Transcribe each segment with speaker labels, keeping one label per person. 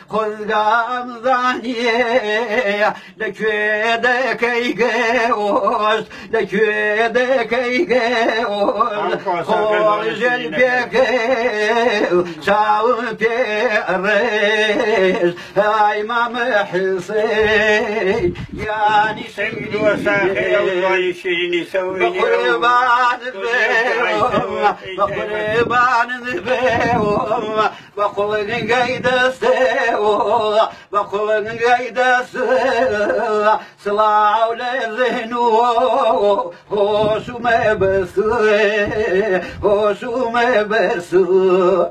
Speaker 1: خذ غمزاني لكي جوز خرج البيك ساوي بيرز هاي ما محصي يعني
Speaker 2: سيد وساخي الله يشيني سويني
Speaker 1: بقربان ذبيهم بقول قيد السيو بقول قيد السيو صلاة للذهنو هوشو ما بسو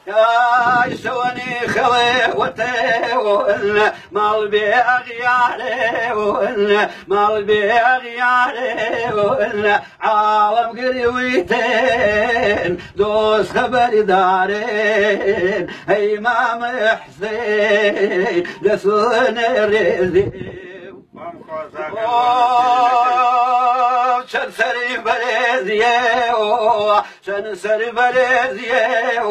Speaker 1: يا سوني خلوتي مال بأغياري عالم قريويتين دوس خبر دارين إمام حسين لسون الرزيق سنسري بريزيه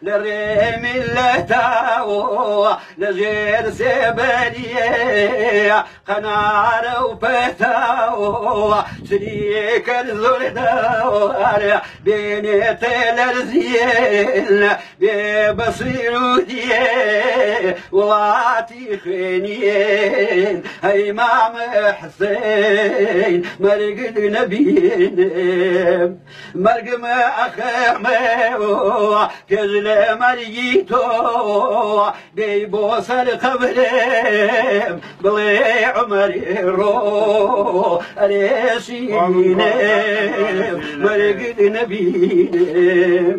Speaker 1: لريم اللتاو لزير سبريه قنار وبتاو سريك الزردوار بيني تلرزين ببصير وديه واتي خينين إمام حسين مرق نبينا مرق ما أخمه كزل مريتو بيبوس القبر بلي عمري رو أريسين مرق نبينا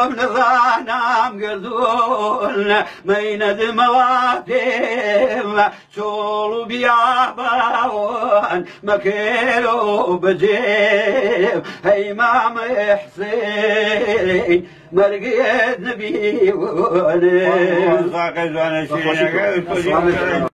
Speaker 1: نظام قردون مين دمواتهم شولو بيابان مكيلو بجيب إمام حسين مرقيد نبي ونب